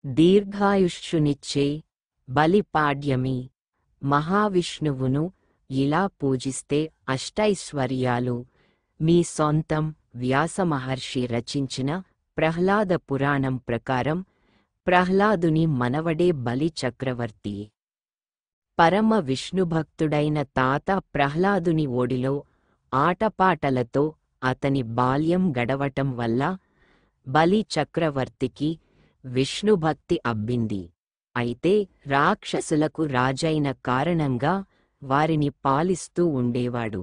దీర్ఘాయుష్షునిచ్చే బలిపాడ్యమి. మహావిష్ణువును ఇలా పూజిస్తే అష్టైశ్వర్యాలు మీ సొంతం. వ్యాసమహర్షి రచించిన ప్రహ్లాద పురాణం ప్రకారం ప్రహ్లాదుని మనవడే బలి చక్రవర్తి. పరమ విష్ణుభక్తుడైన తాత ప్రహ్లాదుని ఒడిలో ఆటపాటలతో అతని బాల్యం గడవటం వల్ల బలి చక్రవర్తికి విష్ణుభక్తి అబ్బింది. అయితే రాక్షసులకు రాజైన కారణంగా వారిని పాలిస్తూ ఉండేవాడు.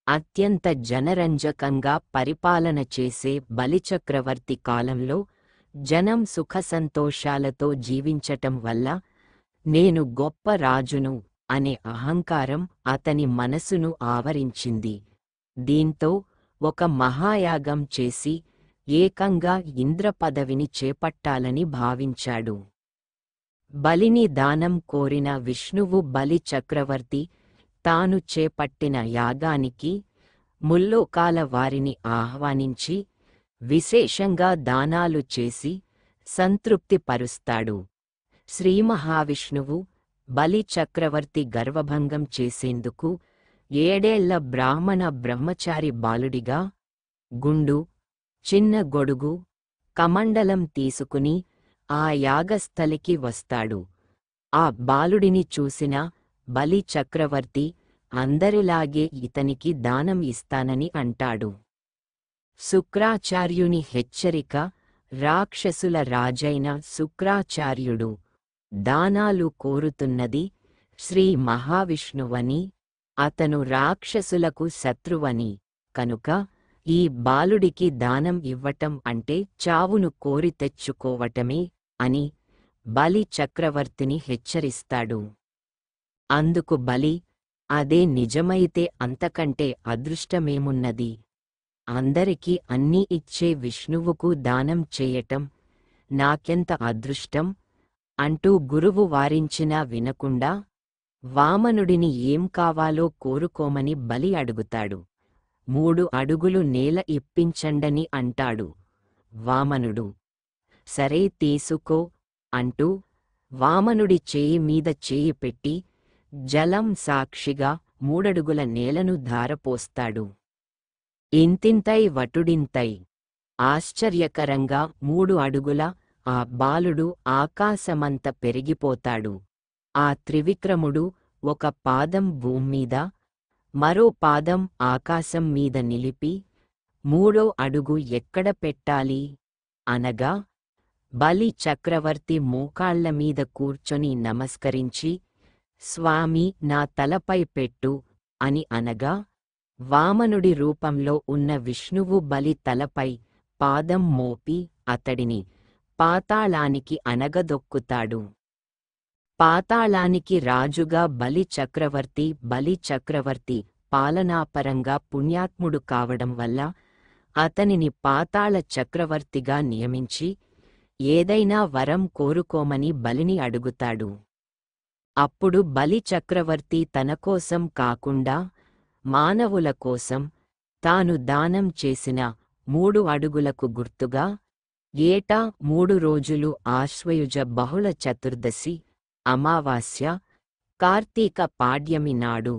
అత్యంత జనరంజకంగా పరిపాలన చేసే బలిచక్రవర్తి కాలంలో జనం సుఖసంతోషాలతో జీవించటం వల్ల నేను గొప్ప రాజును అనే అహంకారం అతని మనసును ఆవరించింది. దీంతో ఒక మహాయాగం చేసి ఏకంగా ఇంద్ర పదవిని చేపట్టాలని భావించాడు. బలిని దానం కోరిన విష్ణువు బలి చక్రవర్తి తాను చేపట్టిన యాగానికి ముల్లోకాల వారిని ఆహ్వానించి విశేషంగా దానాలు చేసి సంతృప్తిపరుస్తాడు. శ్రీమహావిష్ణువు బలి చక్రవర్తి గర్వభంగం చేసేందుకు 7 ఏళ్ల బ్రాహ్మణ బ్రహ్మచారి బాలుడిగా గుండు, చిన్న గొడుగు, కమండలం తీసుకుని ఆ యాగస్థలికి వస్తాడు. ఆ బాలుడిని చూసిన బలి చక్రవర్తి అందరిలాగే ఇతనికి దానం ఇస్తానని అంటాడు. శుక్రాచార్యుని హెచ్చరిక. రాక్షసుల రాజైన శుక్రాచార్యుడు దానాలు కోరుతున్నది శ్రీ మహావిష్ణువని, అతను రాక్షసులకు శత్రువని, కనుక ఈ బాలుడికి దానం ఇవ్వటం అంటే చావును కోరి తెచ్చుకోవటమే అని బలి చక్రవర్తిని హెచ్చరిస్తాడు. అందుకు బలి, అదే నిజమైతే అంతకంటే అదృష్టమేమున్నది? అందరికీ అన్నీ ఇచ్చే విష్ణువుకు దానం చేయటం నాకెంత అదృష్టం అంటూ గురువు వారించినా వినకుండా వామనుడిని ఏం కావాలో కోరుకోమని బలి అడుగుతాడు. 3 అడుగులు నేల ఇప్పించండని అంటాడు. వామనుడు సరే తీసుకో అంటూ వామనుడి చేయి మీద చేయి పెట్టి జలం సాక్షిగా 3 అడుగుల నేలను ధారపోస్తాడు. ఇంతింతై వటుడింతై. ఆశ్చర్యకరంగా 3 అడుగుల ఆ బాలుడు ఆకాశమంత పెరిగిపోతాడు. ఆ త్రివిక్రముడు ఒక పాదం భూమ్మీద, మరో పాదం ఆకాశం మీద నిలిపి 3వ అడుగు ఎక్కడ పెట్టాలి అనగా బలి చక్రవర్తి మోకాళ్లమీద కూర్చొని నమస్కరించి స్వామి నా తలపై పెట్టు అని అనగా వామనుడి రూపంలో ఉన్న విష్ణువు బలి తలపై పాదం మోపి అతడిని పాతాళానికి అనగదొక్కుతాడు. పాతాళానికి రాజుగా బలి చక్రవర్తి పాలనాపరంగా పుణ్యాత్ముడు కావడం వల్ల అతనిని పాతాళ చక్రవర్తిగా నియమించి ఏదైనా వరం కోరుకోమని బలిని అడుగుతాడు. అప్పుడు బలి చక్రవర్తి తనకోసం కాకుండా మానవుల కోసం తాను దానం చేసిన 3 అడుగులకు గుర్తుగా ఏటా 3 రోజులు ఆశ్వయుజ బహుళ చతుర్దశి, అమావాస్య, కార్తీక పాడ్యమి నాడు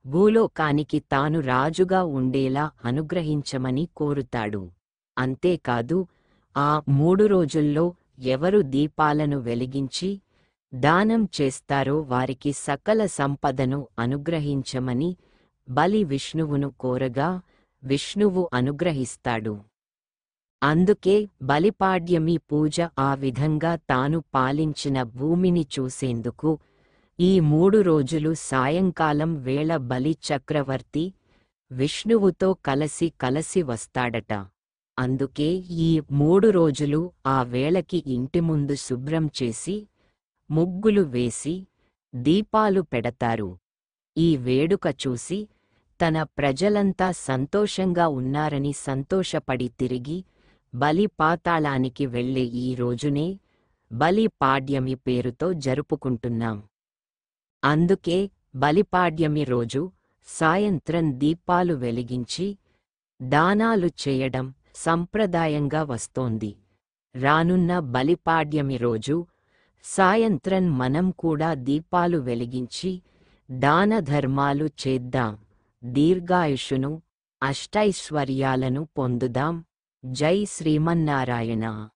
భూలోకానికి తాను రాజుగా ఉండేలా అనుగ్రహించమని కోరుతాడు. అంతేకాదు ఆ 3 రోజుల్లో ఎవరు దీపాలను వెలిగించి దానం చేస్తారో వారికి సకల సంపదను అనుగ్రహించమని బలి విష్ణువును కోరగా విష్ణువు అనుగ్రహిస్తాడు. అందుకే బలిపాడ్యమి పూజ ఆ విధంగా తాను పాలించిన భూమిని చూసేందుకు ఈ 3 రోజులు సాయంకాలం వేళ బలి చక్రవర్తి విష్ణువుతో కలసి వస్తాడట. అందుకే ఈ 3 రోజులు ఆ వేళకి ఇంటి ముందు శుభ్రం చేసి ముగ్గులు వేసి దీపాలు పెడతారు. ఈ వేడుక చూసి తన ప్రజలంతా సంతోషంగా ఉన్నారని సంతోషపడి తిరిగి బలి పాతాళానికి వెళ్ళే ఈ రోజునే బలి పాడ్యమి పేరుతో జరుపుకుంటున్నాం. అందుకే బలిపాడ్యమి రోజు సాయంత్రం దీపాలు వెలిగించి దానాలు చేయడం సంప్రదాయంగా వస్తోంది. రానున్న బలిపాడ్యమి రోజు సాయంత్రం మనం కూడా దీపాలు వెలిగించి దానధర్మాలు చేద్దాం, దీర్ఘాయుషును, అష్టైశ్వర్యాలను పొందుదాం. జై శ్రీమన్నారాయణ.